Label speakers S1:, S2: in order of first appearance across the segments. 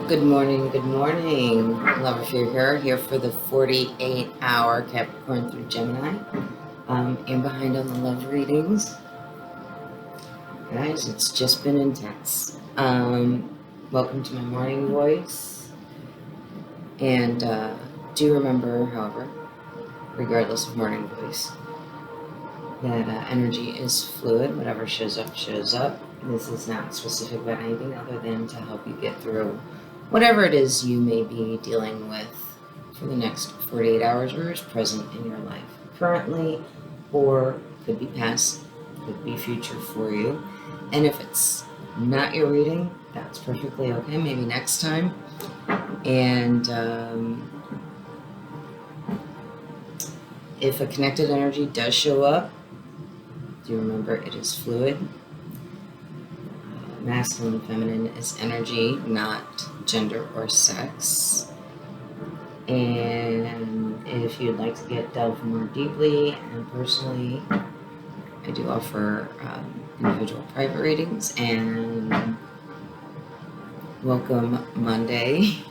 S1: Good morning, good morning. Love if you're here for the 48-hour Capricorn through Gemini. And behind on the love readings. Guys, it's just been intense. Welcome to my morning voice. And do remember, however, regardless of morning voice, that energy is fluid. Whatever shows up, shows up. This is not specific about anything other than to help you get through whatever it is you may be dealing with for the next 48 hours or is present in your life currently, or could be past, could be future for you. And if it's not your reading, that's perfectly okay. Maybe next time. And if a connected energy does show up, do remember it is fluid. Masculine, feminine is energy, not gender or sex. And if you'd like to delve more deeply and personally, I do offer individual private readings. And welcome Monday.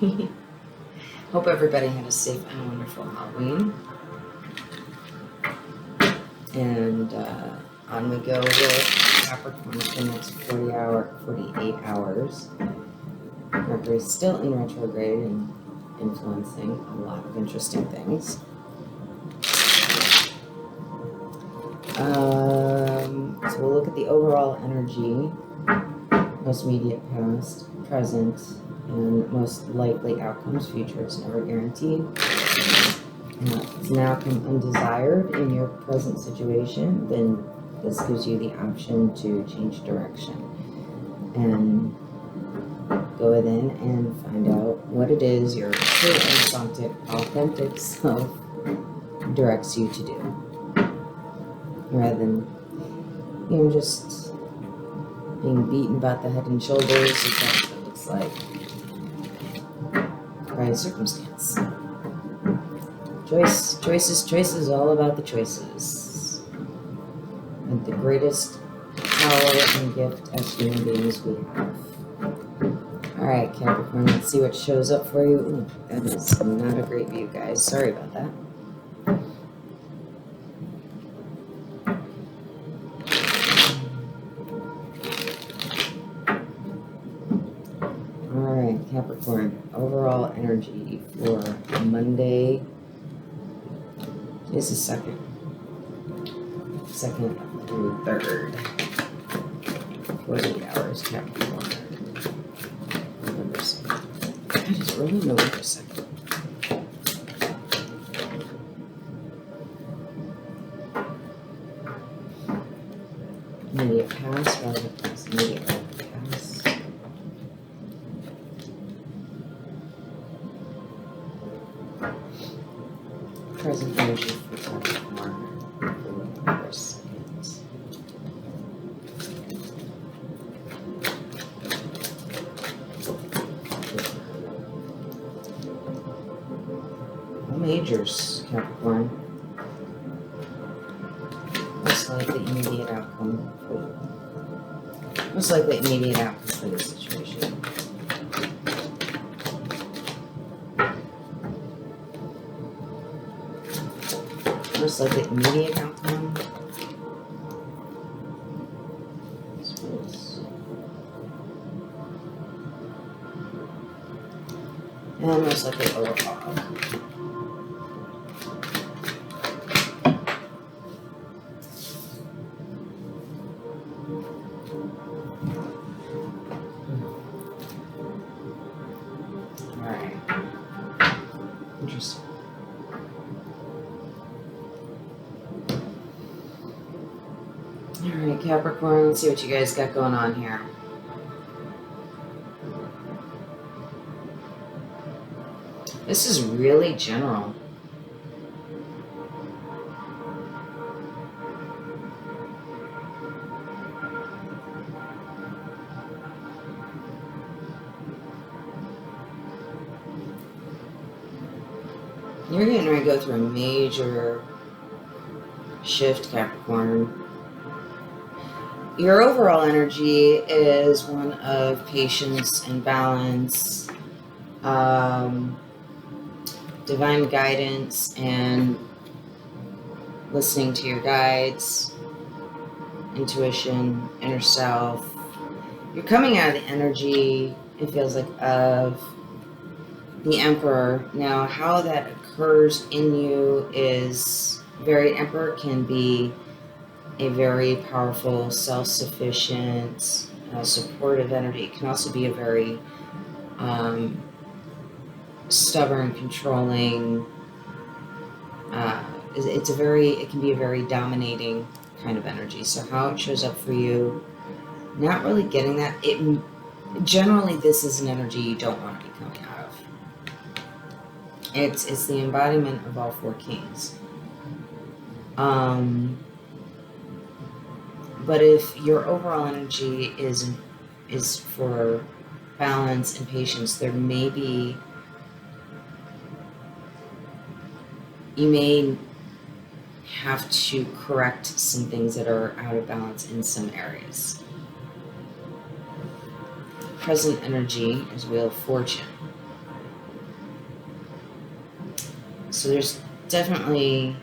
S1: Hope everybody had a safe and wonderful Halloween. And on we go with Capricorn for the next 48 hours. Mercury is still in retrograde and influencing a lot of interesting things. So we'll look at the overall energy, most immediate past, present, and most likely outcomes. Future is never guaranteed. It's now come undesired in your present situation, then this gives you the option to change direction and go within and find out what it is your true and authentic self directs you to do, rather than just being beaten about the head and shoulders if that's what it looks like by a circumstance. Choices, all about the choices. And the greatest power and gift as human beings we have. Alright, Capricorn, let's see what shows up for you. Ooh, that is not a great view, guys. Sorry about that. Alright, Capricorn, overall energy for Monday. Today's the second through 3rd. 48 hours, Capricorn. November 2nd. God, it's really November 2nd. Immediate past, relevant past, immediate relevant past. Present energy for Capricorn. November 2nd. Majors, Capricorn. Most likely immediate outcome for this situation. Most likely immediate outcome. And most likely overall. Interesting. Alright, Capricorn, let's see what you guys got going on here. This is really general. You're getting ready to go through a major shift, Capricorn. Your overall energy is one of patience and balance, divine guidance and listening to your guides, intuition, inner self. You're coming out of the energy, it feels like, of the Emperor. Now, how that occurs in you is Emperor can be a very powerful, self-sufficient, supportive energy. It can also be a very stubborn, controlling. It can be a very dominating kind of energy. So how it shows up for you, not really getting that. Generally, this is an energy you don't want to be coming out of. It's the embodiment of all four kings. But if your overall energy is for balance and patience, there may be, you may have to correct some things that are out of balance in some areas. Present energy is Wheel of Fortune. So there's definitely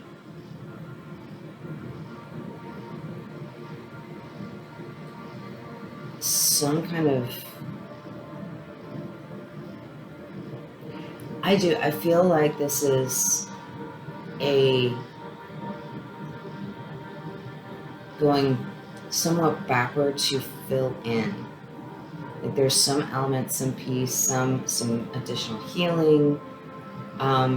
S1: some kind of, I feel like this is a going somewhat backward to fill in. Like there's some element, some peace, some additional healing.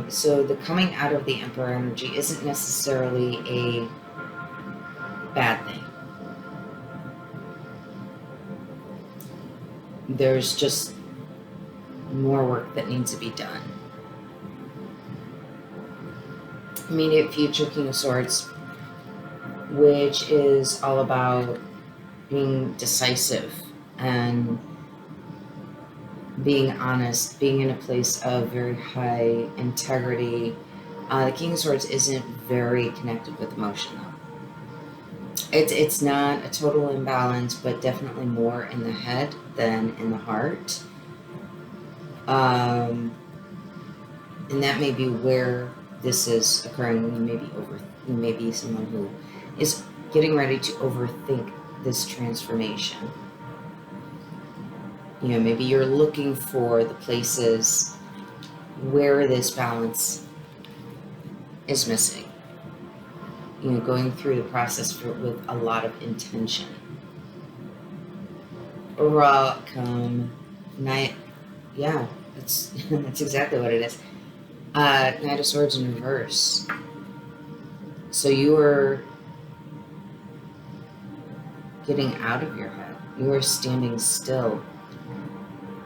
S1: So the coming out of the Emperor energy isn't necessarily a bad thing. There's just more work that needs to be done. Immediate future, King of Swords, which is all about being decisive and being honest, being in a place of very high integrity. The King of Swords isn't very connected with emotion, though. It's not a total imbalance, but definitely more in the head than in the heart. And that may be where this is occurring. You may be someone who is getting ready to overthink this transformation. You know, maybe you're looking for the places where this balance is missing. You know, going through the process with a lot of intention. Overall outcome, Knight, yeah, that's exactly what it is. Knight of Swords in reverse. So you were getting out of your head. You were standing still,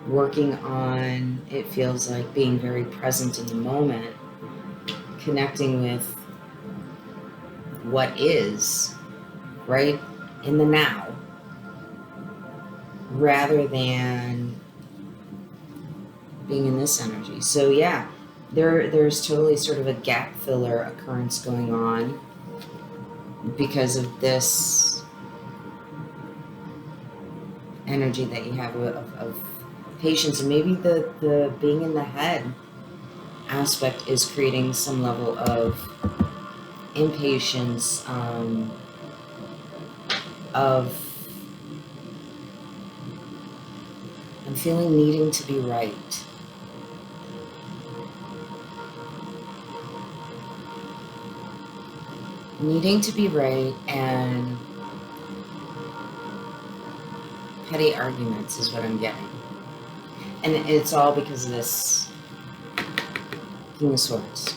S1: working on, it feels like, being very present in the moment, connecting with what is, right in the now, rather than being in this energy. So yeah, there's totally sort of a gap filler occurrence going on because of this energy that you have of patience, and maybe the being in the head aspect is creating some level of impatience, of I'm feeling needing to be right. Needing to be right, and petty arguments is what I'm getting. And it's all because of this King of Swords.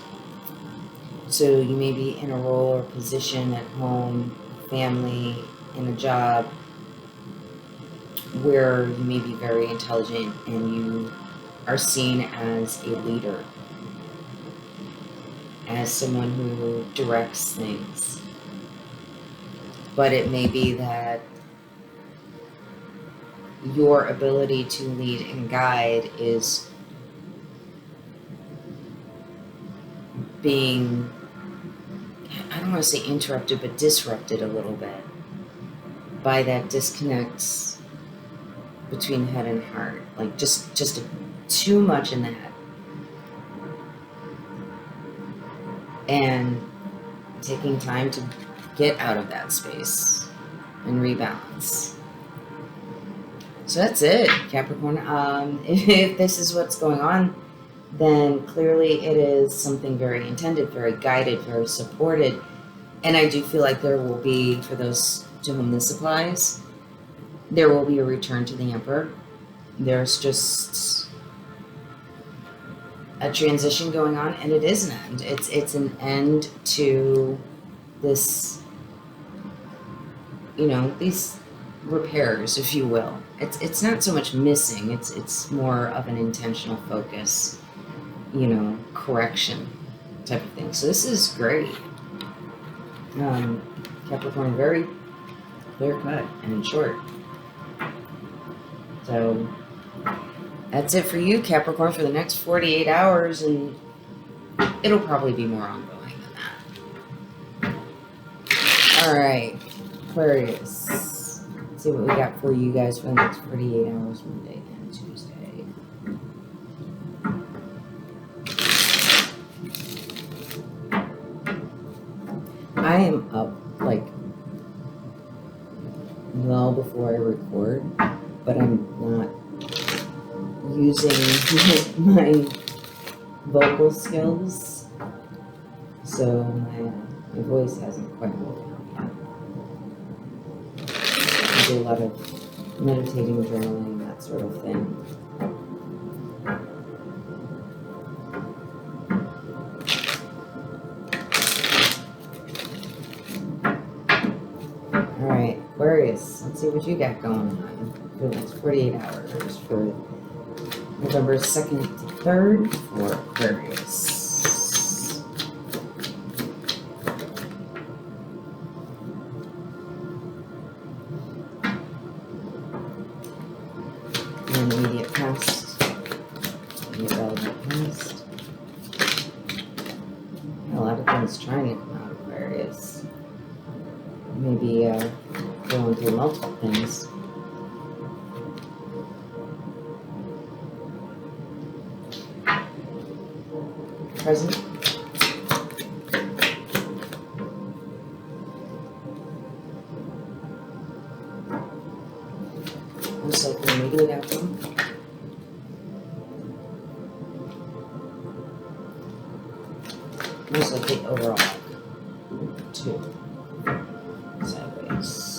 S1: So you may be in a role or position at home, family, in a job, where you may be very intelligent and you are seen as a leader, as someone who directs things. But it may be that your ability to lead and guide is being, I don't want to say interrupted, but disrupted a little bit by that disconnect between head and heart. Like just too much in that. And taking time to get out of that space and rebalance. So that's it, Capricorn. If this is what's going on, then clearly it is something very intended, very guided, very supported. And I do feel like there will be, for those to whom this applies, there will be a return to the Emperor. There's just a transition going on, and it is an end. It's an end to this, you know, these repairs, if you will. It's not so much missing, it's more of an intentional focus, you know, correction type of thing. So this is great. Capricorn, very clear cut and short. So that's it for you, Capricorn, for the next 48 hours, and it'll probably be more ongoing than that. All right, Aquarius. Let's see what we got for you guys for the next 48 hours, Monday and Tuesday. I am up like well before I record, but I'm not using my vocal skills, so my voice hasn't quite woken up yet. I do a lot of meditating, journaling, that sort of thing. Alright, Aquarius, let's see what you got going on for the next 48 hours for November 2nd to 3rd for Aquarius. And immediate past, immediate relevant past. A lot of things trying to come out of Aquarius. Maybe going through multiple things. Present. Most likely immediate outcome. Most likely overall outcome. 2. Sideways.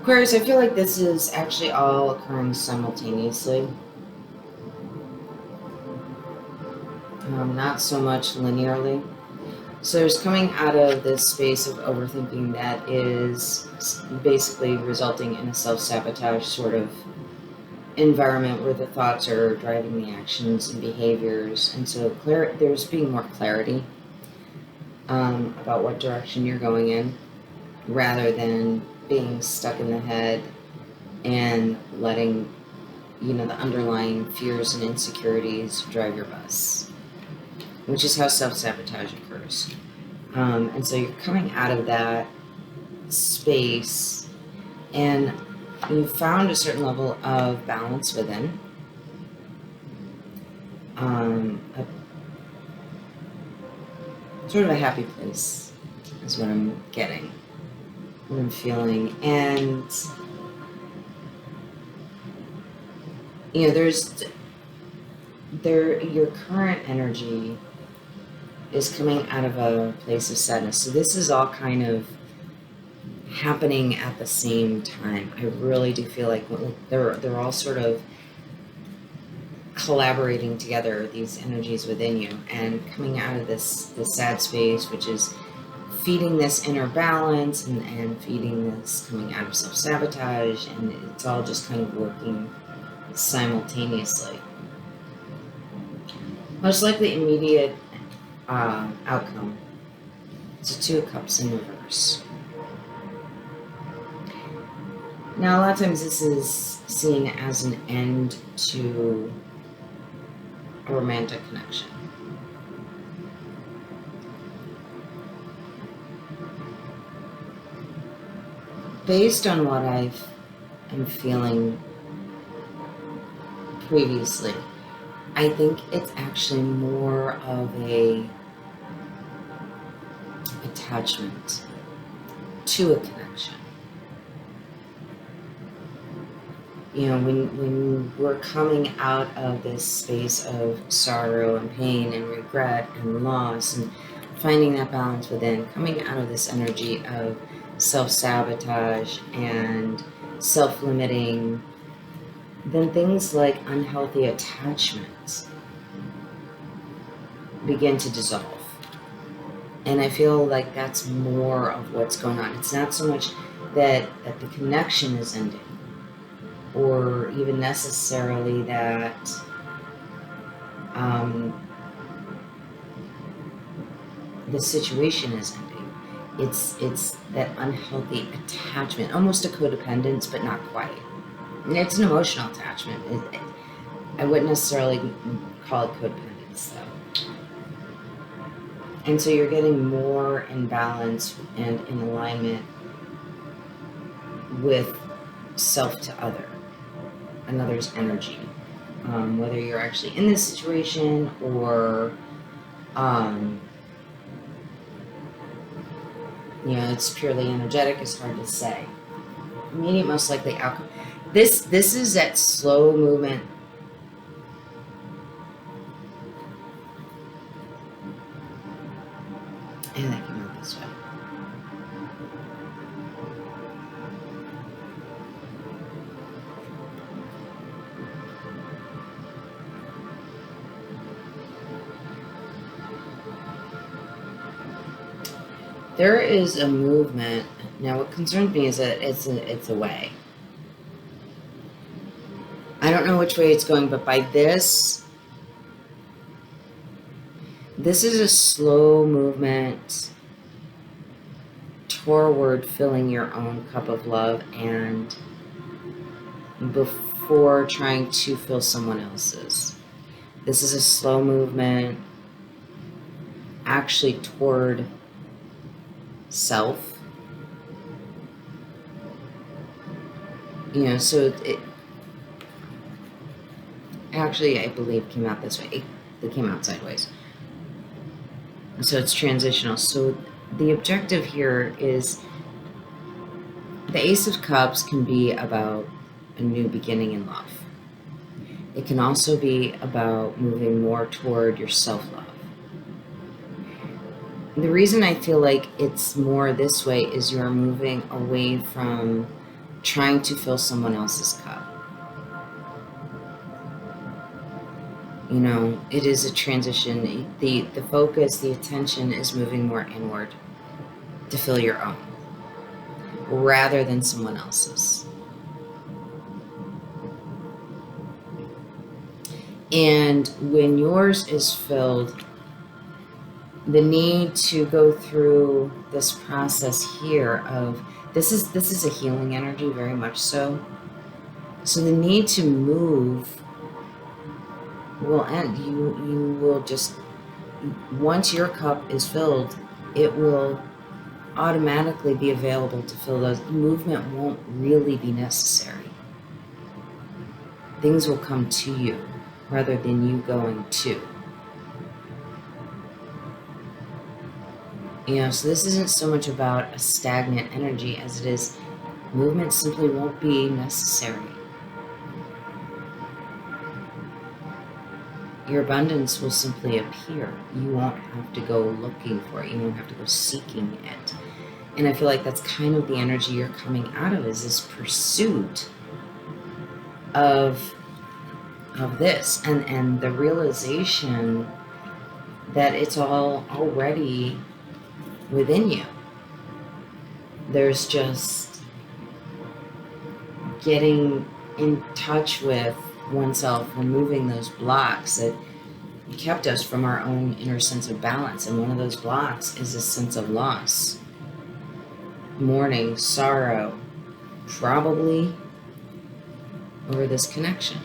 S1: Aquarius, I feel like this is actually all occurring simultaneously. Not so much linearly. So there's coming out of this space of overthinking that is basically resulting in a self-sabotage sort of environment where the thoughts are driving the actions and behaviors. And so there's being more clarity about what direction you're going in, rather than being stuck in the head and letting, you know, the underlying fears and insecurities drive your bus, which is how self-sabotage occurs. And so you're coming out of that space, and you've found a certain level of balance within. Sort of a happy place is what I'm getting. What I'm feeling. And you know, your current energy is coming out of a place of sadness. So this is all kind of happening at the same time. I really do feel like they're all sort of collaborating together, these energies within you, and coming out of this sad space, which is feeding this inner balance and feeding this coming out of self-sabotage, and it's all just kind of working simultaneously. Most likely immediate outcome. It's a 2 of Cups in reverse. Now, a lot of times this is seen as an end to a romantic connection. Based on what I'm feeling previously, I think it's actually more of a attachment to a connection. You know, when we're coming out of this space of sorrow and pain and regret and loss and finding that balance within, coming out of this energy of self-sabotage and self-limiting, then things like unhealthy attachments begin to dissolve. And I feel like that's more of what's going on. It's not so much that the connection is ending, or even necessarily that the situation is ending. It's that unhealthy attachment, almost a codependence, but not quite. And it's an emotional attachment. I wouldn't necessarily call it codependence, though. And so you're getting more in balance and in alignment with self to other, another's energy. Whether you're actually in this situation or you know, it's purely energetic, it's hard to say. Immediate, most likely outcome. This is that slow movement. And that came out this way. There is a movement. Now, what concerns me is that it's away. I don't know which way it's going, but by this is a slow movement toward filling your own cup of love, and before trying to fill someone else's. This is a slow movement actually toward self. You know, so it actually, I believe, came out this way. It came out sideways. So it's transitional. So the objective here is the Ace of Cups can be about a new beginning in love. It can also be about moving more toward your self-love. The reason I feel like it's more this way is you're moving away from trying to fill someone else's cup. You know, it is a transition. The focus, the attention is moving more inward to fill your own, rather than someone else's. And when yours is filled, the need to go through this process here of this is a healing energy, very much so. So the need to move will end. You will just, once your cup is filled, it will automatically be available to fill those. Movement won't really be necessary. Things will come to you rather than you going to. You know, so this isn't so much about a stagnant energy as it is movement simply won't be necessary. Your abundance will simply appear. You won't have to go looking for it. You won't have to go seeking it. And I feel like that's kind of the energy you're coming out of, is this pursuit of this and the realization that it's all already within you. There's just getting in touch with oneself, removing those blocks that kept us from our own inner sense of balance. And one of those blocks is a sense of loss, mourning, sorrow, probably over this connection,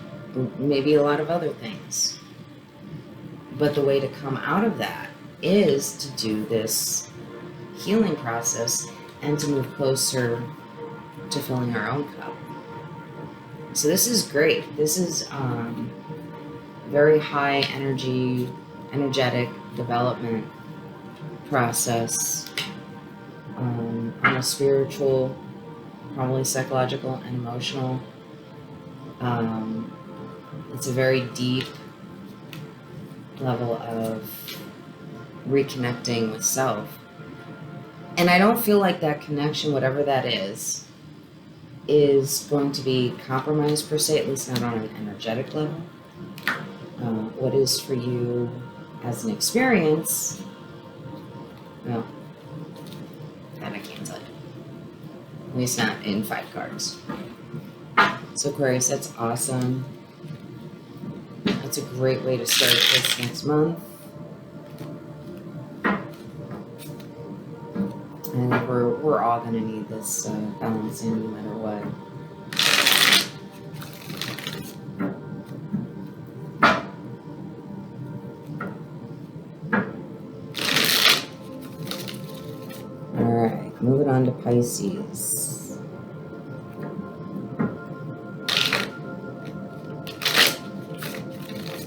S1: maybe a lot of other things. But the way to come out of that is to do this healing process and to move closer to filling our own cup. So this is great. This is very high energetic development process on a spiritual, probably psychological and emotional. It's a very deep level of reconnecting with self. And I don't feel like that connection, whatever that is going to be compromised per se, at least not on an energetic level. What is for you as an experience, well, that I can't tell you. At least not in 5 cards. So Aquarius, that's awesome. That's a great way to start this next month. And we're all going to need this balancing no matter what. Alright, moving on to Pisces.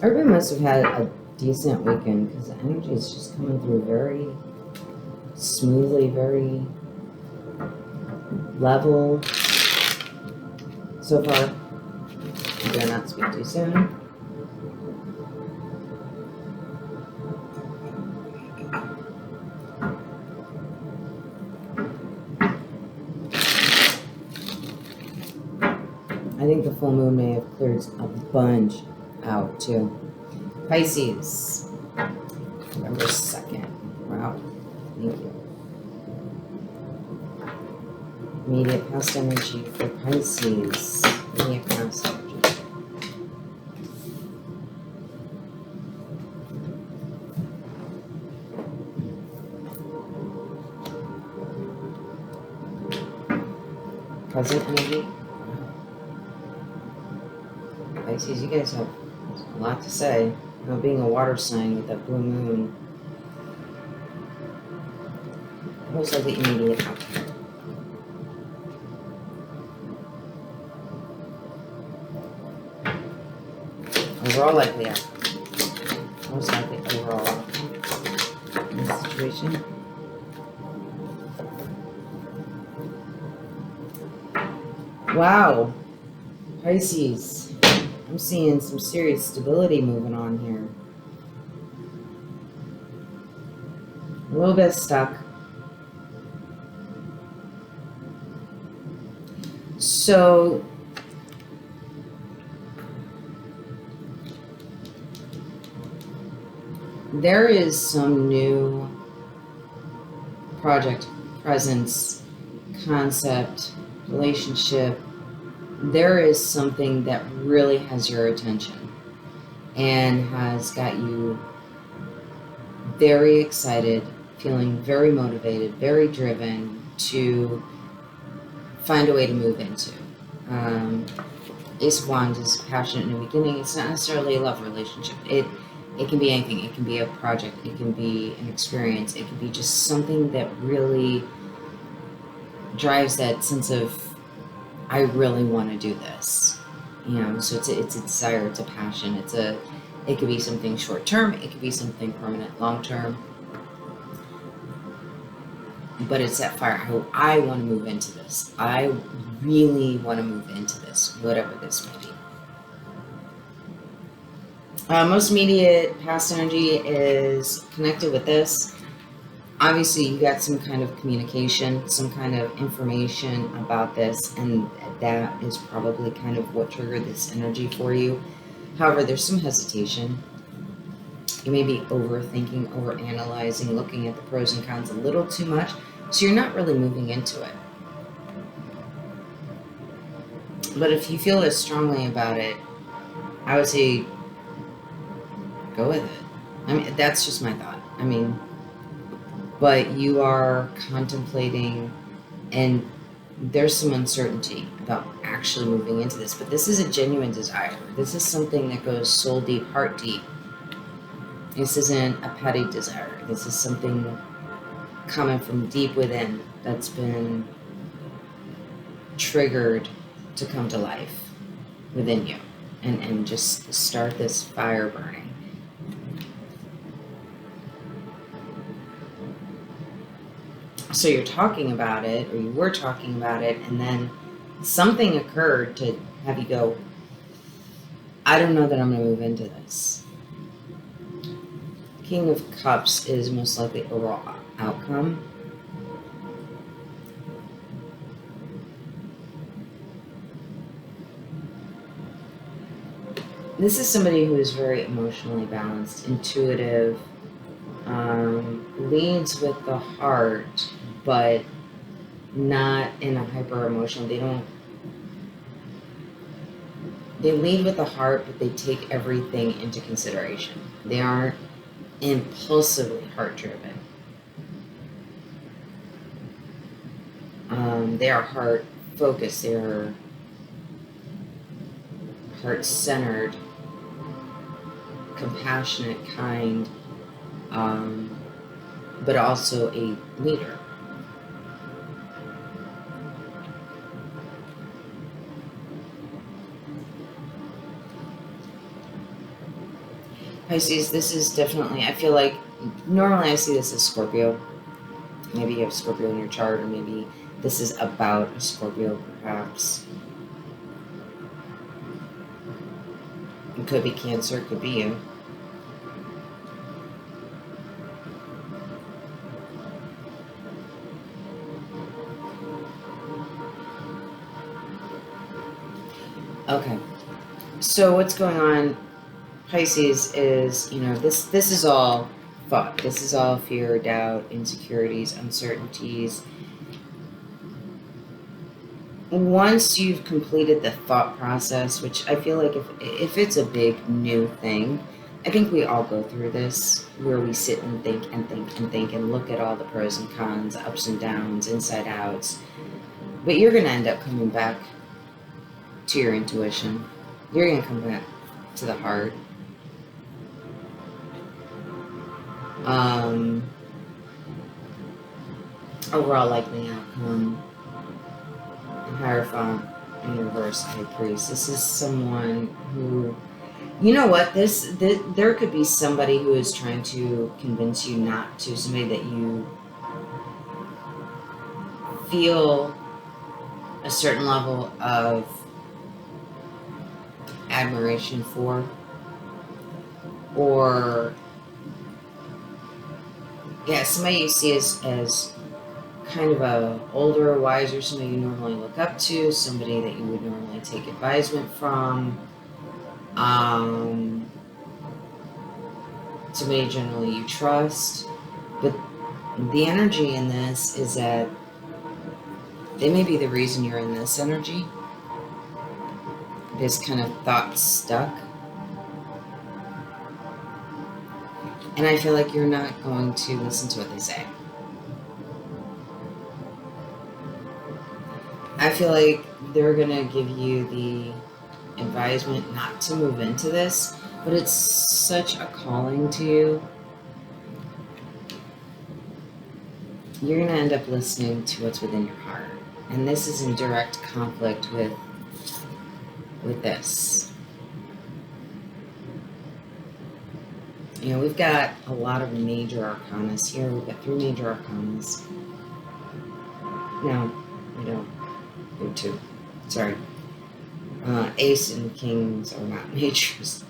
S1: Everybody must have had a decent weekend because the energy is just coming through very smoothly, very level so far. I dare not speak too soon. I think the full moon may have cleared a bunch out too. Pisces, November 2nd. Wow. Thank you. Immediate past energy for Pisces. Immediate past energy. Present energy. Pisces, you guys have a lot to say. You know, being a water sign with that blue moon. Most likely immediate outcome. Overall likely outcome. Most likely overall outcome in this situation. Wow. Pisces. I'm seeing some serious stability moving on here. A little bit stuck. So there is some new project, presence, concept, relationship. There is something that really has your attention and has got you very excited, feeling very motivated, very driven to find a way to move into. Ace of Wands is passionate in the beginning. It's not necessarily a love relationship. It can be anything. It can be a project. It can be an experience. It can be just something that really drives that sense of, I really want to do this. You know, so it's a desire, it's a passion. It could be something short term. It could be something permanent, long term. But it's that fire. I want to move into this. I really want to move into this, whatever this may be. Most immediate past energy is connected with this. Obviously, you got some kind of communication, some kind of information about this, and that is probably kind of what triggered this energy for you. However, there's some hesitation. You may be overthinking, overanalyzing, looking at the pros and cons a little too much, so you're not really moving into it. But if you feel as strongly about it, I would say go with it. I mean, that's just my thought. I mean, but you are contemplating, and there's some uncertainty about actually moving into this, but this is a genuine desire. This is something that goes soul deep, heart deep. This isn't a petty desire. This is something coming from deep within that's been triggered to come to life within you and just start this fire burning. So you're talking about it, or you were talking about it, and then something occurred to have you go, I don't know that I'm going to move into this. King of Cups is most likely overall outcome. This is somebody who is very emotionally balanced, intuitive, leads with the heart, but not in a hyper emotional. They lead with the heart, but they take everything into consideration. They aren't impulsively heart driven. They are heart focused. They are heart centered, compassionate, kind, but also a leader. Pisces, this is definitely, I feel like, normally I see this as Scorpio. Maybe you have Scorpio in your chart, or maybe this is about a Scorpio, perhaps. It could be Cancer, it could be you. Okay, so what's going on, Pisces, is, you know, this is all thought. This is all fear, doubt, insecurities, uncertainties. Once you've completed the thought process, which I feel like if it's a big new thing, I think we all go through this, where we sit and think and think and think and look at all the pros and cons, ups and downs, inside outs. But you're going to end up coming back to your intuition. You're going to come back to the heart. Overall likely outcome. Hierophant in reverse, High Priest. This is someone who, you know what, there could be somebody who is trying to convince you not to, somebody that you feel a certain level of admiration for, or yeah, somebody you see as kind of a older, wiser, somebody you normally look up to, somebody that you would normally take advisement from, somebody generally you trust. But the energy in this is that they may be the reason you're in this energy. This kind of thought stuck. And I feel like you're not going to listen to what they say. I feel like they're going to give you the advisement not to move into this, but it's such a calling to you. You're going to end up listening to what's within your heart. And this is in direct conflict with this. You know, we've got a lot of major arcanas here. We've got 3 major arcanas. No, we don't. We have 2. Sorry. Ace and Kings are not majors.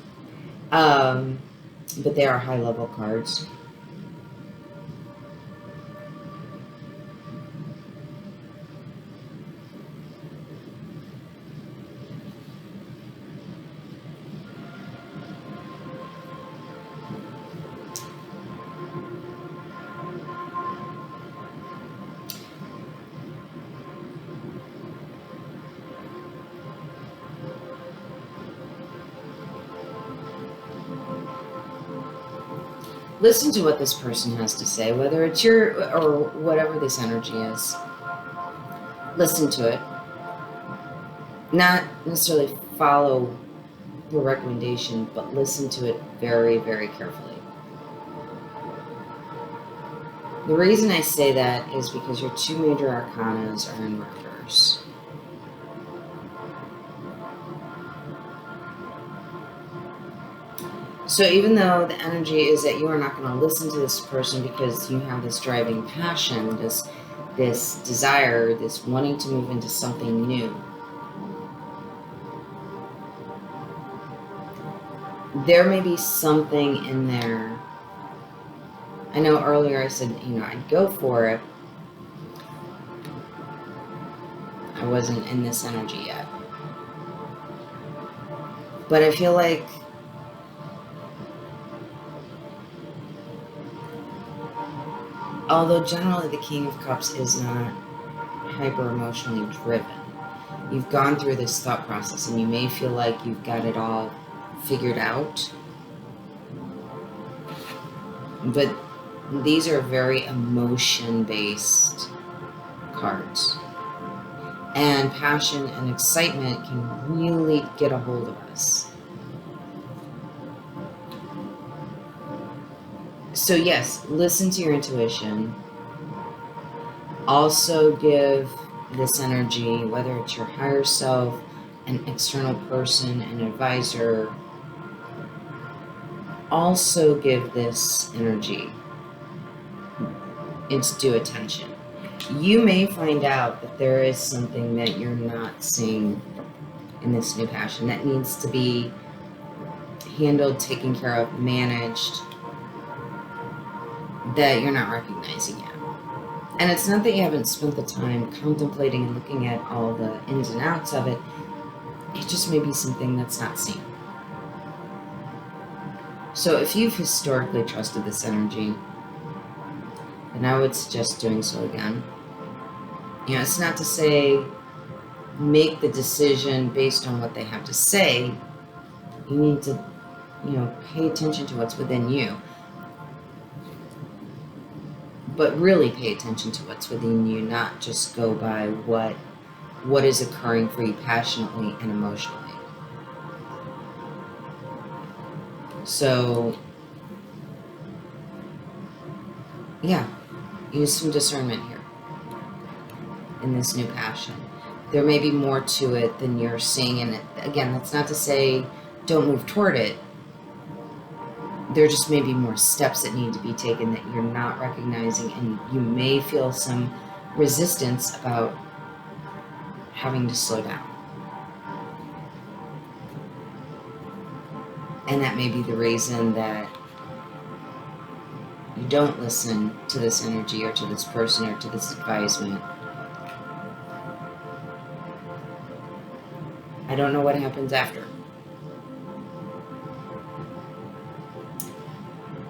S1: But they are high-level cards. Listen to what this person has to say, whether it's your, or whatever this energy is. Listen to it. Not necessarily follow the recommendation, but listen to it very, very carefully. The reason I say that is because your two major arcanas are in reverse. So even though the energy is that you are not going to listen to this person because you have this driving passion, this desire, this wanting to move into something new, there may be something in there. I know earlier I said, you know, I'd go for it. I wasn't in this energy yet. But I feel like although generally the King of Cups is not hyper emotionally driven, you've gone through this thought process and you may feel like you've got it all figured out. But these are very emotion-based cards. And passion and excitement can really get a hold of us. So yes, listen to your intuition. Also give this energy, whether it's your higher self, an external person, an advisor, also give this energy its due attention. You may find out that there is something that you're not seeing in this new passion that needs to be handled, taken care of, managed, that you're not recognizing yet. And it's not that you haven't spent the time contemplating and looking at all the ins and outs of it. It just may be something that's not seen. So if you've historically trusted this energy, then I would suggest doing so again. You know, it's not to say make the decision based on what they have to say. You need to, you know, pay attention to what's within you. But really pay attention to what's within you, not just go by what is occurring for you passionately and emotionally. So, yeah, use some discernment here in this new passion. There may be more to it than you're seeing, and again, that's not to say don't move toward it. There just may be more steps that need to be taken that you're not recognizing, and you may feel some resistance about having to slow down. And that may be the reason that you don't listen to this energy or to this person or to this advisement. I don't know what happens after.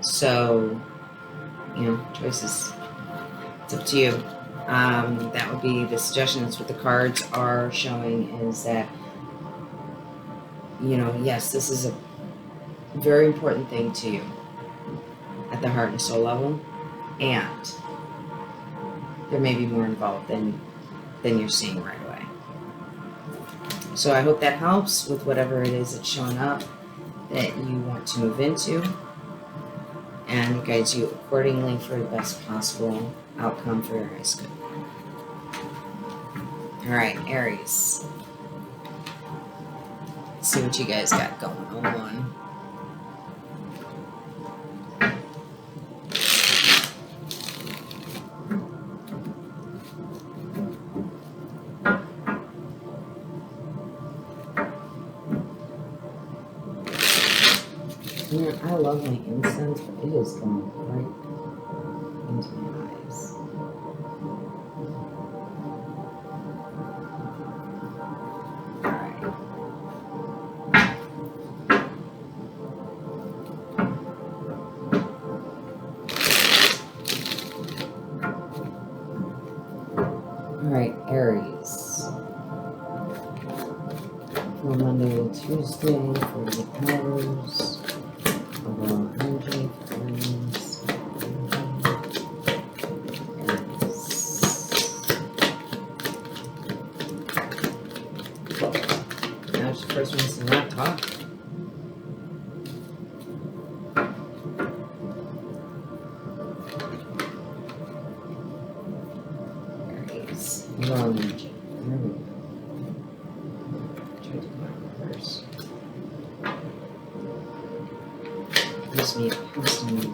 S1: So, you know, choices. It's up to you. That would be the suggestion. That's what the cards are showing, is that, you know, yes, this is a very important thing to you at the heart and soul level, and there may be more involved than you're seeing right away. So I hope that helps with whatever it is that's showing up that you want to move into, and guides you accordingly for the best possible outcome for your highest good. Alright, Aries. Let's see what you guys got going on. Yeah, I love my incense, but it is going right into my eyes. Alright. Alright, Aries. For Monday and Tuesday, 48 hours. Overall energy for Aries. Now it's the first one to not talk. Aries. Low energy. There we go. Try to go out reverse. Gives me past energy.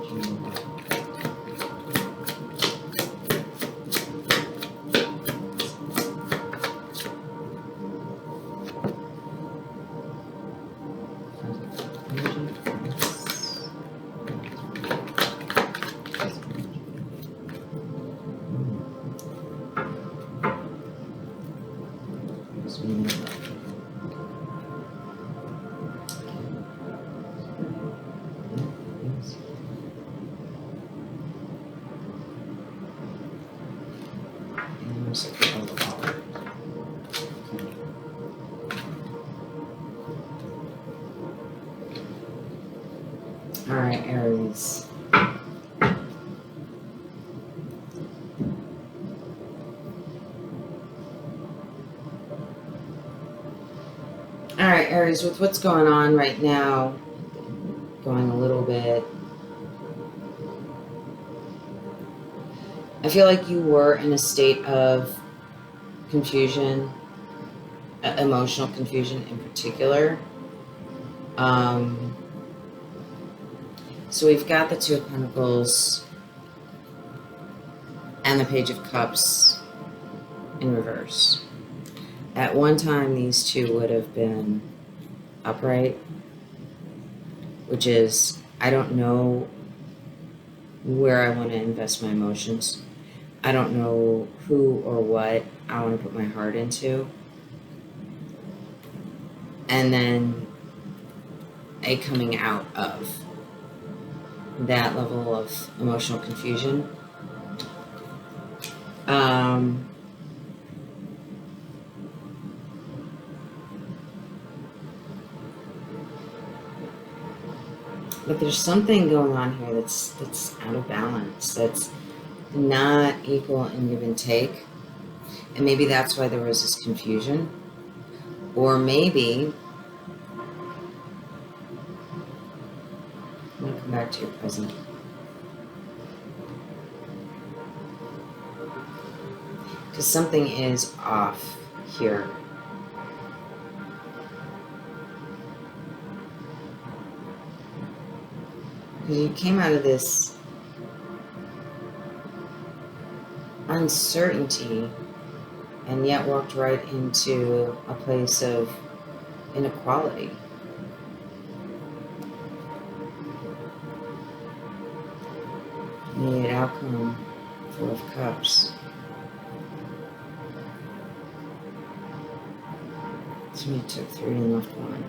S1: All right, Aries. All right, Aries, with what's going on right now, going a little bit, I feel like you were in a state of confusion, emotional confusion in particular. So we've got the Two of Pentacles and the Page of Cups in reverse. At one time, these two would have been upright, which is, I don't know where I want to invest my emotions. I don't know who or what I want to put my heart into. And then a coming out of that level of emotional confusion. But there's something going on here that's out of balance, that's not equal in give and take. And maybe that's why there was this confusion. Or maybe, I'm going to come back to your present. Because something is off here. Because you came out of this uncertainty and yet walked right into a place of inequality. The outcome, Four of Cups. So you took 3 and left 1.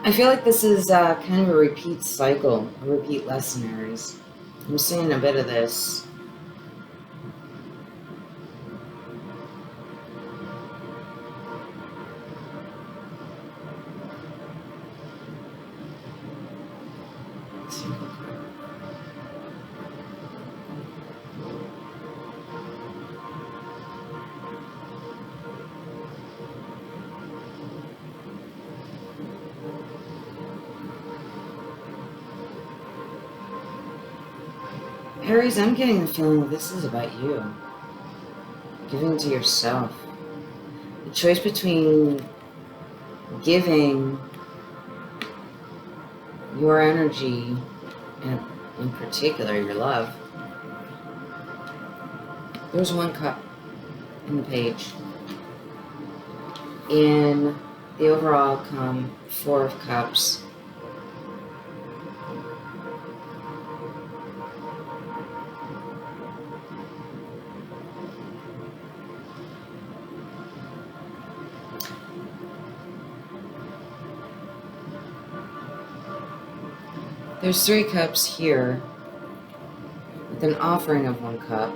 S1: I feel like this is kind of a repeat cycle, a repeat lesson, Aries. I'm seeing a bit of this. Aries, I'm getting the feeling that this is about you. Giving to yourself. The choice between giving your energy, and in particular your love. There's 1 cup in the page. In the overall outcome, 4 of Cups. There's 3 cups here with with an offering of 1 cup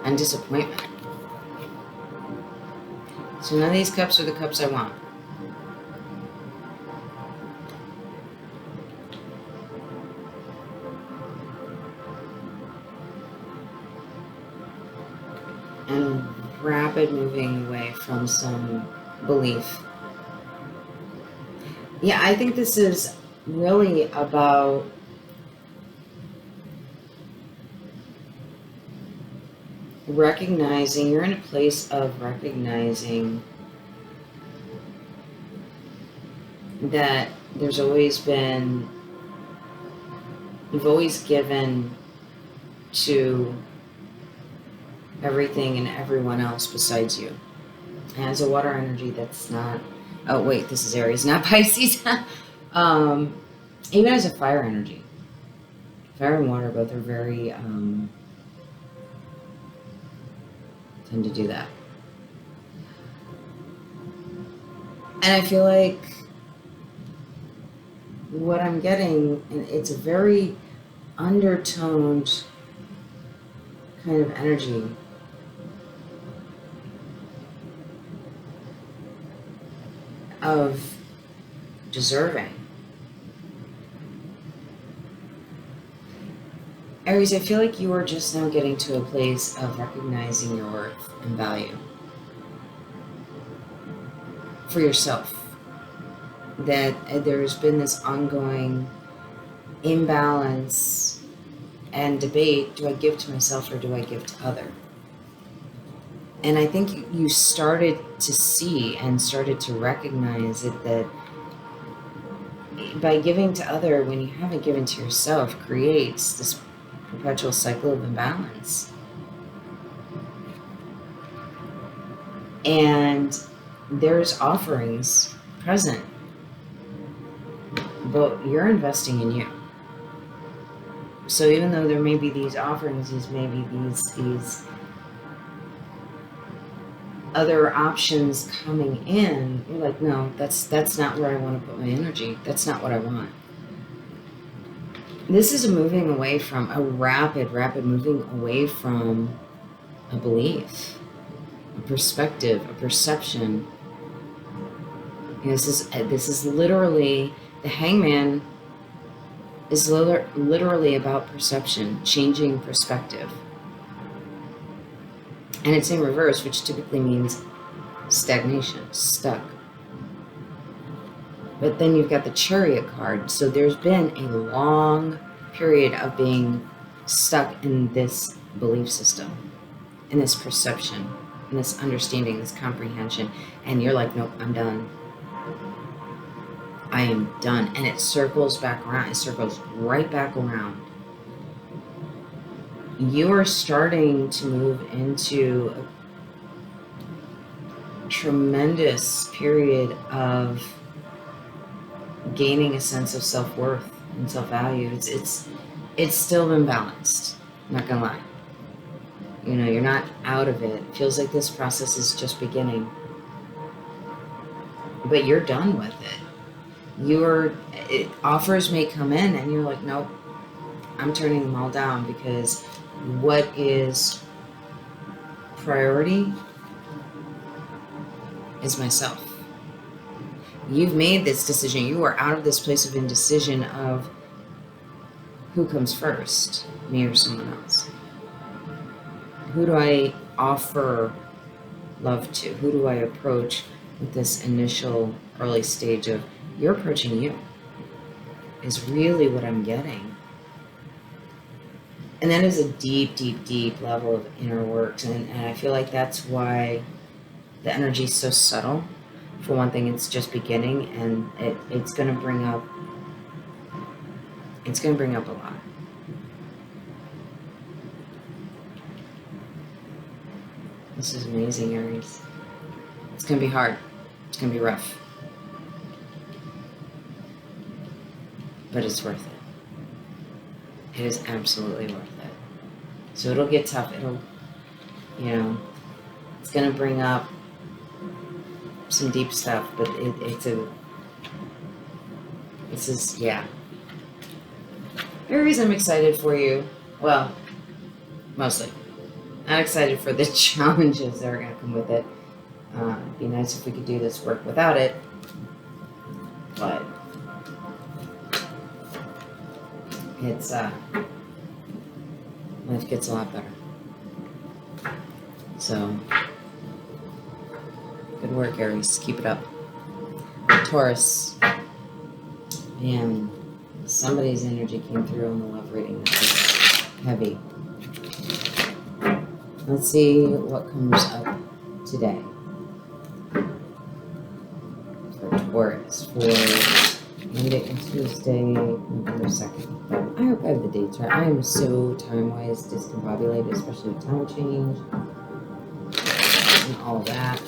S1: and disappointment. So none of these cups are the cups I want. And rapid moving away from some belief. Yeah, I think this is really about recognizing, you're in a place of recognizing that there's always been, you've always given to everything and everyone else besides you. And as a water energy, that's not, oh wait, this is Aries, not Pisces. Even as a fire energy, fire and water both are very, tend to do that. And I feel like what I'm getting, and it's a very undertoned kind of energy. Of deserving. Aries, I feel like you are just now getting to a place of recognizing your worth and value for yourself. That there's been this ongoing imbalance and debate, do I give to myself or do I give to other? And I think you started to see and started to recognize it, that by giving to other when you haven't given to yourself creates this perpetual cycle of imbalance. And there's offerings present, but you're investing in you. So even though there may be these offerings, these other options coming in, you're like, no, that's not where I want to put my energy. That's not what I want. This is a moving away from, a rapid moving away from a belief, a perspective, a perception. And this is literally, the Hangman is literally about perception, changing perspective. And it's in reverse, which typically means stagnation, stuck. But then you've got the Chariot card. So there's been a long period of being stuck in this belief system, in this perception, in this understanding, this comprehension. And you're like, nope, I'm done. I am done. And it circles back around. It circles right back around. You are starting to move into a tremendous period of gaining a sense of self-worth and self-value. It's still imbalanced, I'm not gonna lie. You know, you're not out of it. It feels like this process is just beginning. But you're done with it. Offers may come in and you're like, nope, I'm turning them all down, because what is priority is myself. You've made this decision. You are out of this place of indecision of who comes first, me or someone else. Who do I offer love to? Who do I approach with this initial early stage of, you're approaching you, is really what I'm getting. And that is a deep level of inner work. And I feel like that's why the energy is so subtle. For one thing, it's just beginning, and it's going to bring up, a lot. This is amazing, Aries. It's going to be hard. It's going to be rough. But it's worth it. It is absolutely worth it. So it'll get tough. It's going to bring up some deep stuff, but Aries, I'm excited for you. Well, mostly. Not excited for the challenges that are going to come with it. It'd be nice if we could do this work without it. But it's, life gets a lot better. So, good work, Aries. Keep it up. Taurus. Man, somebody's energy came through on the love reading. That was heavy. Let's see what comes up today for Taurus for Monday and Tuesday, November 2nd. I hope I have the dates right. I am so time-wise discombobulated, especially with time change and all that.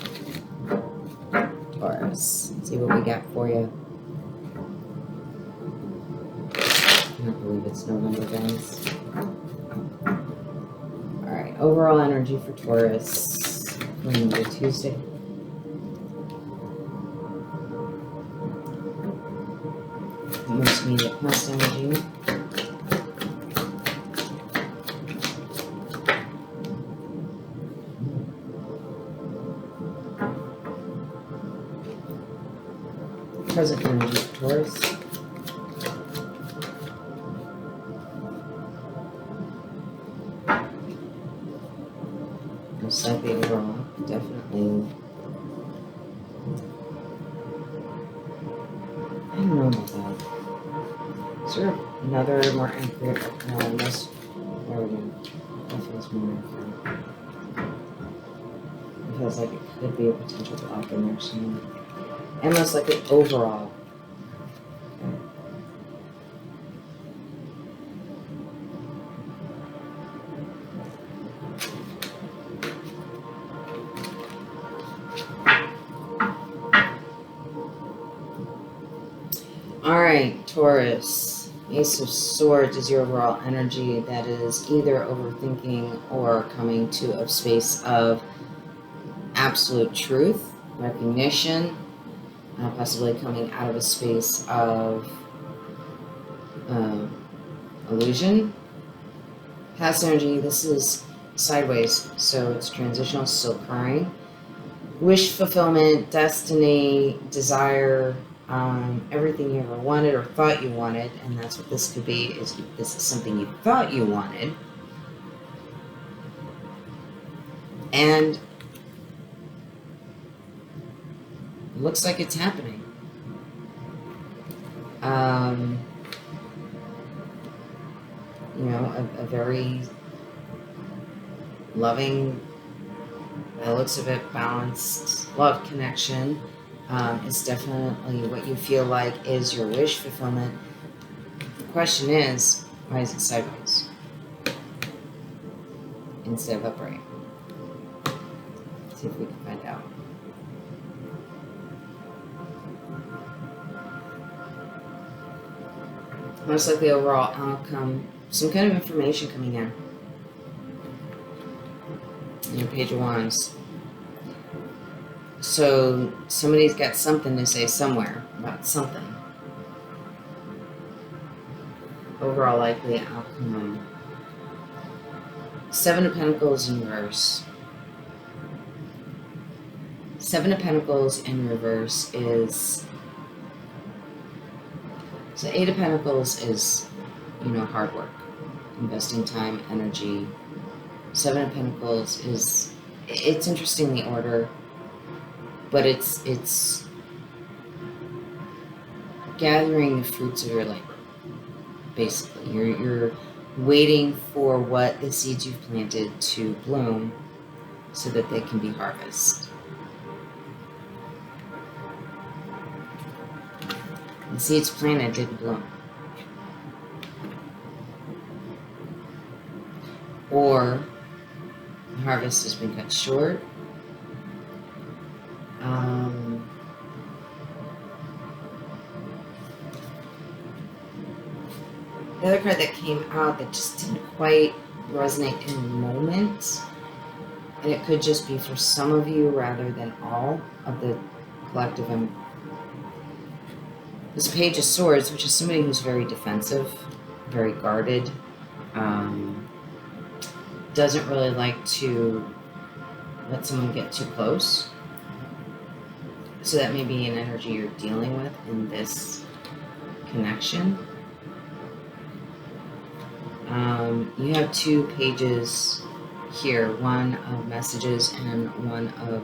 S1: Taurus. Let's see what we got for you. I can't believe it's November, guys. Alright, overall energy for Taurus for Monday, Tuesday. Most immediate past energy. Present energy for Taurus. Most likely overall, definitely. I don't know about that. Is there another more accurate? No, unless there we go. That feels more accurate. It feels like it could be a potential block in there somewhere. And most likely overall. Okay. Alright, Taurus. Ace of Swords is your overall energy that is either overthinking or coming to a space of absolute truth, recognition, possibly coming out of a space of illusion. Past energy, this is sideways, so it's transitional, still occurring. Wish fulfillment, destiny, desire, everything you ever wanted or thought you wanted, and that's what this could be, is this is something you thought you wanted. And it looks like it's happening. You know, a very loving, by the looks of it, balanced love connection is definitely what you feel like is your wish fulfillment. The question is, why is it sideways instead of upright? Let's see if we can find out. Most likely overall outcome, some kind of information coming in. Your Page of Wands. So somebody's got something to say somewhere about something. Overall likely outcome. Seven of Pentacles in reverse. Seven of Pentacles in reverse is... So Eight of Pentacles is, you know, hard work. Investing time, energy. Seven of Pentacles is... It's interesting, the order. But it's gathering the fruits of your labor. Basically, you're waiting for what the seeds you've planted to bloom so that they can be harvested. The seeds planted didn't bloom. Or the harvest has been cut short. The other card that came out that just didn't quite resonate in the moment, and it could just be for some of you rather than all of the collective, this Page of Swords, which is somebody who's very defensive, very guarded, doesn't really like to let someone get too close. So that may be an energy you're dealing with in this connection. You have 2 pages here, one of messages and one of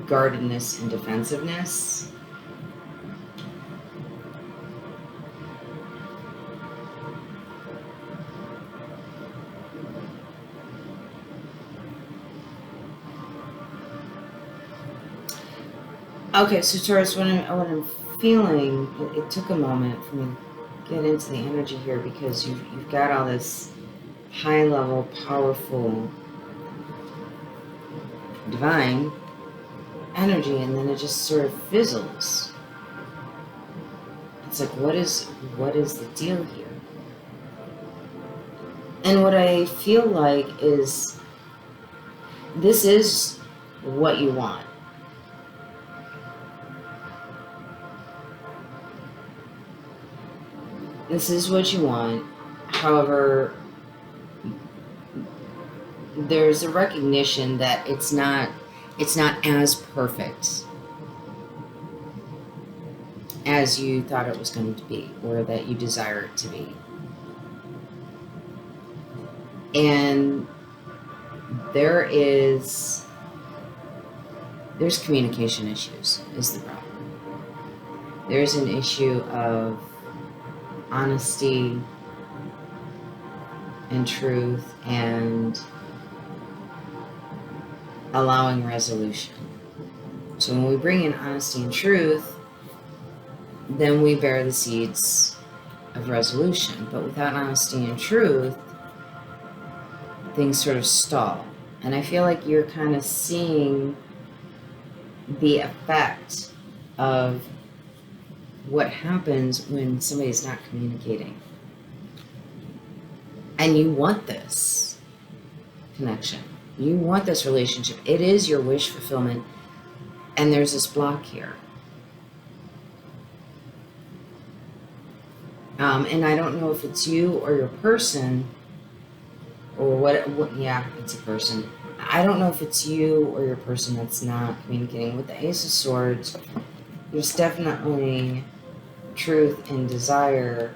S1: guardedness and defensiveness. Okay, so Taurus, what I'm feeling, it took a moment for me to get into the energy here, because you've got all this high level, powerful, divine energy, and then it just sort of fizzles. It's like, what is the deal here? And what I feel like is, this is what you want. This is what you want. However, there's a recognition that it's not as perfect as you thought it was going to be, or that you desire it to be. And there's communication issues is the problem. There's an issue of honesty and truth and allowing resolution. So when we bring in honesty and truth, then we bear the seeds of resolution. But without honesty and truth, things sort of stall. And I feel like you're kind of seeing the effect of what happens when somebody's not communicating. And you want this connection. You want this relationship. It is your wish fulfillment. And there's this block here. And I don't know if it's you or your person, or what, yeah, it's a person. I don't know if it's you or your person that's not communicating. With the Ace of Swords, there's definitely truth and desire.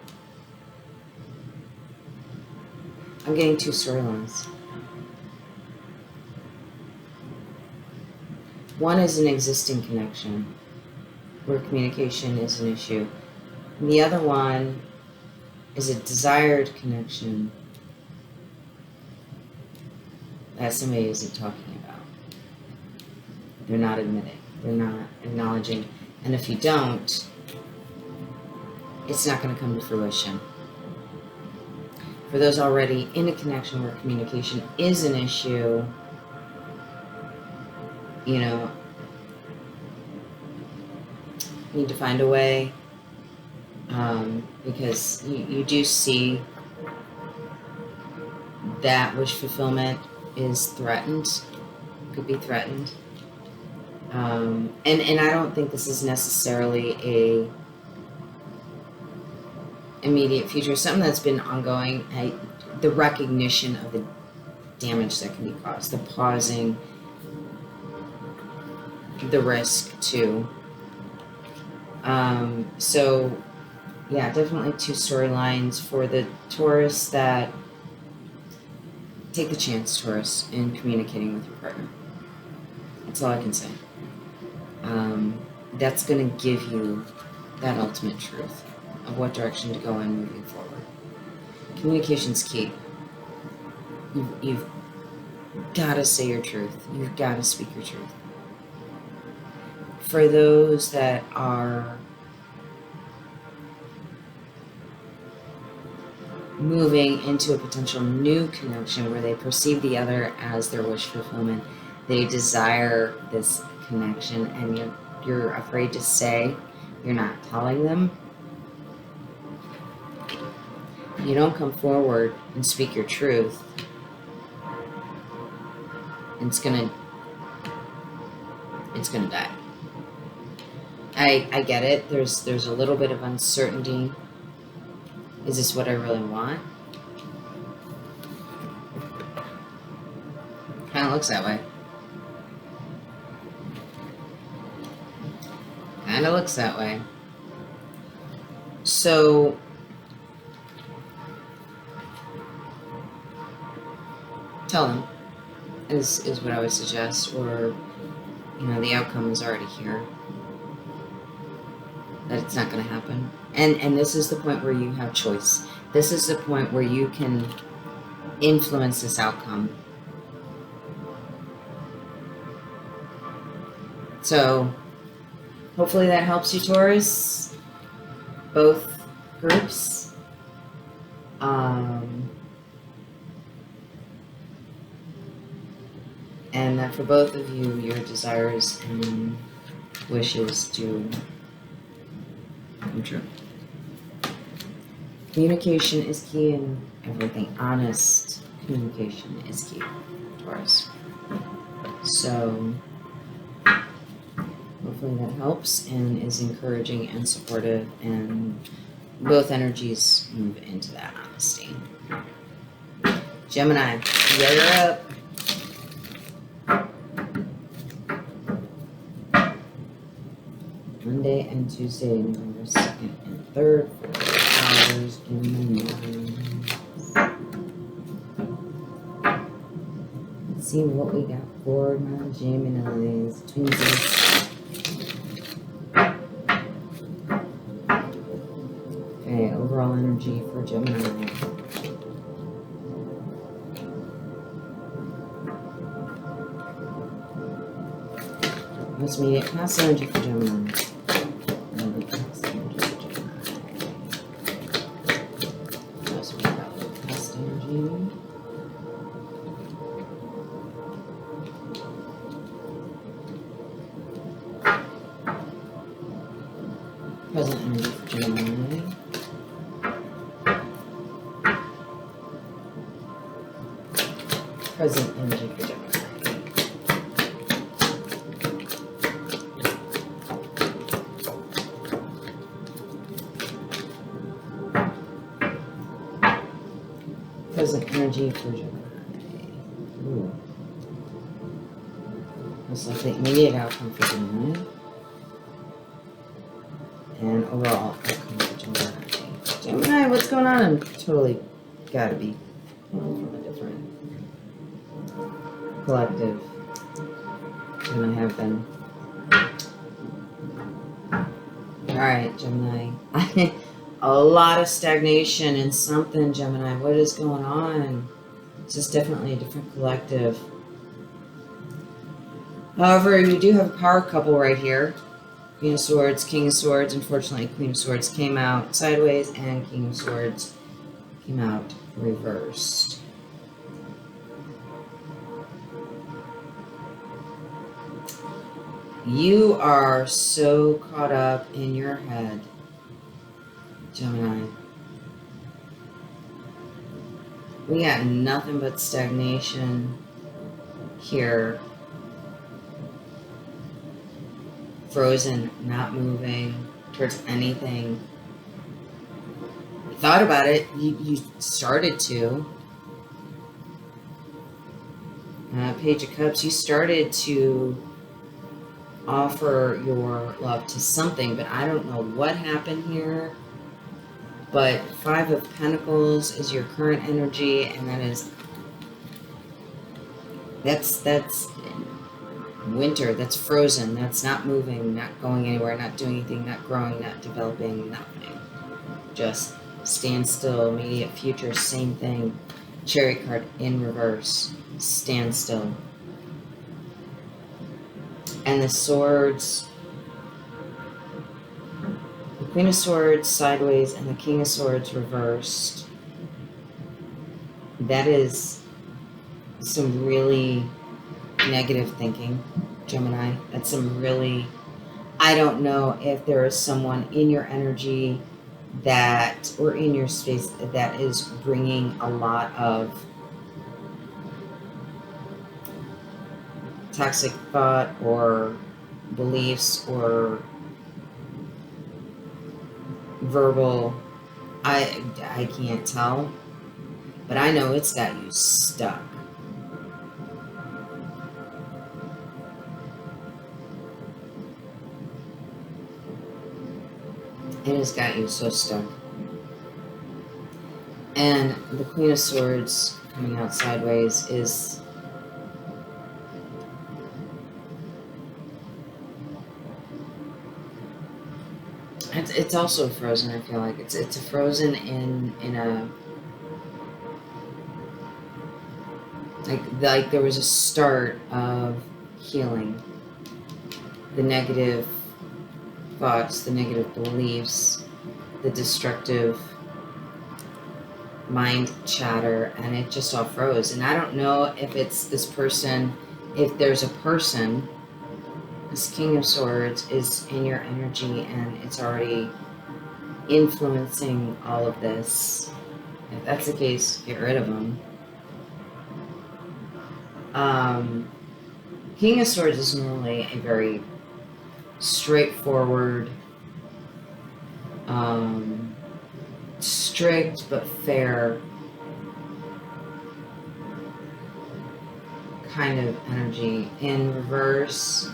S1: I'm getting 2 storylines. One is an existing connection where communication is an issue. And the other one is a desired connection that somebody isn't talking about. They're not admitting. They're not acknowledging. And if you don't, it's not going to come to fruition. For those already in a connection where communication is an issue, you know, you need to find a way, because you do see that wish fulfillment is threatened, could be threatened. And I don't think this is necessarily a immediate future, something that's been ongoing. The recognition of the damage that can be caused, the pausing, the risk too. So yeah, definitely 2 storylines for the Taurus. That take the chance, Taurus, in communicating with your partner. That's all I can say. That's going to give you that ultimate truth of what direction to go in moving forward. Communication's key. You've got to say your truth. You've got to speak your truth. For those that are moving into a potential new connection where they perceive the other as their wish fulfillment, they desire this connection, and you're afraid to say, you're not telling them, you don't come forward and speak your truth, it's gonna die. I get it. There's a little bit of uncertainty Is this what I really want? Kind of looks that way. Kind of looks that way. So, tell them is what I would suggest, or, you know, the outcome is already here. That it's not going to happen. And this is the point where you have choice. This is the point where you can influence this outcome. So, hopefully that helps you, Taurus. Both groups. And that for both of you, your desires and wishes do come true. Communication is key in everything. Honest communication is key, Taurus. So, hopefully that helps and is encouraging and supportive, and both energies move into that honesty. Gemini, you're up. Monday and Tuesday, November 2nd and 3rd, 4 hours in the morning. Let's see what we got for my Geminis. Twinsies. Okay, overall energy for Gemini. Most immediate past energy for Gemini. Past energy for Gemini. Most immediate past energy. Present energy for Gemini. Present energy for Gemini. Present energy for Gemini. Ooh. Looks like the immediate outcome for Gemini. And overall outcome for Gemini. Gemini, what's going on? I'm totally gotta be from a different collective than I have been. Alright, Gemini. A lot of stagnation in something, Gemini. What is going on? This is definitely a different collective. However, you do have a power couple right here. Queen of Swords, King of Swords. Unfortunately, Queen of Swords came out sideways and King of Swords came out reversed. You are so caught up in your head, Gemini. We got nothing but stagnation here. Frozen, not moving towards anything. You thought about it. You started to. Page of Cups, you started to offer your love to something, but I don't know what happened here. But 5 of Pentacles is your current energy, and that's winter. That's frozen. That's not moving, not going anywhere, not doing anything, not growing, not developing, nothing. Just stand still. Immediate future, same thing. Chariot card in reverse. Stand still. And the Swords, the Queen of Swords sideways and the King of Swords reversed. That is some really negative thinking, Gemini. That's some really, I don't know if there is someone in your energy that, or in your space, that is bringing a lot of toxic thought or beliefs or verbal I can't tell, but I know it's got you stuck. It has got you so stuck. And the Queen of Swords coming out sideways is it's also frozen. I feel like it's a frozen in a like there was a start of healing the negative thoughts, the negative beliefs, the destructive mind chatter, and it just all froze. And I don't know if it's this person, if there's a person, this King of Swords is in your energy and it's already influencing all of this. If that's the case, get rid of them. King of Swords is normally a very straightforward, strict but fair kind of energy. In reverse,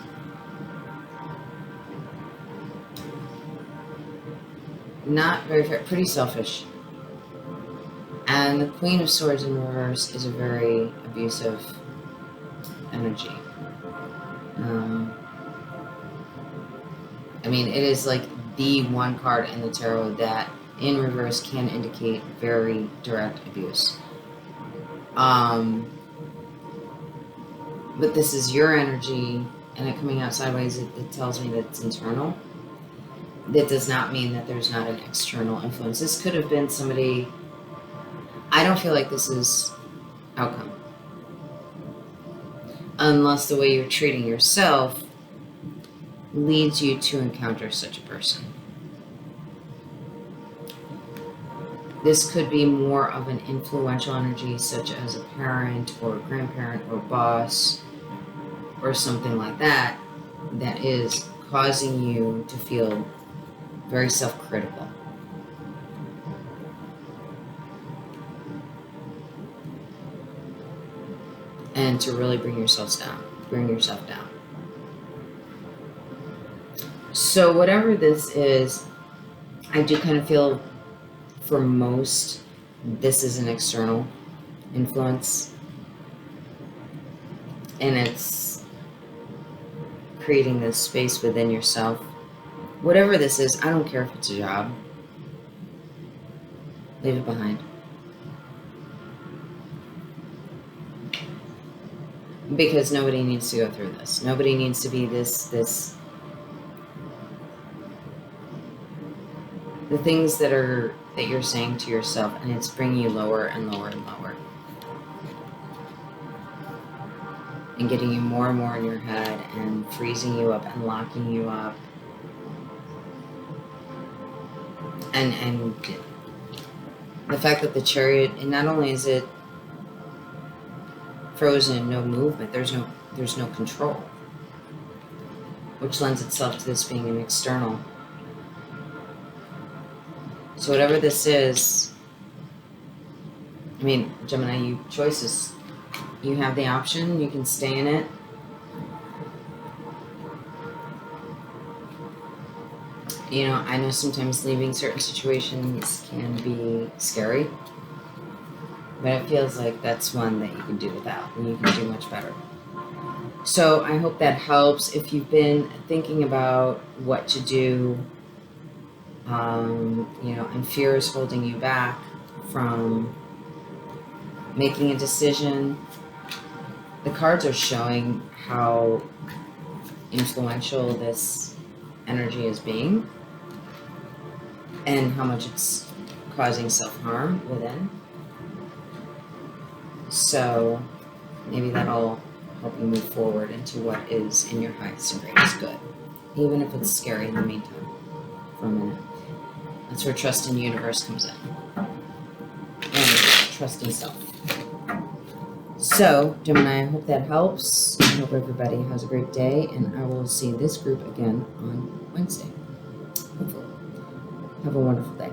S1: not very fair, pretty selfish. And the Queen of Swords in reverse is a very abusive energy. I mean, it is like the one card in the tarot that in reverse can indicate very direct abuse. But this is your energy, and it coming out sideways, it tells me that it's internal. That does not mean that there's not an external influence. This could have been somebody. I don't feel like this is outcome. Unless the way you're treating yourself leads you to encounter such a person. This could be more of an influential energy, such as a parent or a grandparent or boss or something like that, that is causing you to feel very self-critical. And to really bring yourself down. So whatever this is, I do kind of feel for most, this is an external influence. And it's creating this space within yourself. Whatever this is, I don't care if it's a job. Leave it behind. Because nobody needs to go through this. Nobody needs to be this. The things that you're saying to yourself, and it's bringing you lower and lower and lower. And getting you more and more in your head and freezing you up and locking you up. And the fact that the Chariot, and not only is it frozen, no movement, there's no control, which lends itself to this being an external. So whatever this is, I mean, Gemini, you choices. You have the option, you can stay in it. You know, I know sometimes leaving certain situations can be scary, but it feels like that's one that you can do without, and you can do much better. So I hope that helps. If you've been thinking about what to do, you know, and fear is holding you back from making a decision, the cards are showing how influential this energy is being and how much it's causing self-harm within. So maybe that'll help you move forward into what is in your highest and greatest good, even if it's scary in the meantime for a minute. That's where trust in the universe comes in, and trusting self. So Gemini, I hope that helps. I hope everybody has a great day, and I will see this group again on Wednesday, hopefully. Have a wonderful day.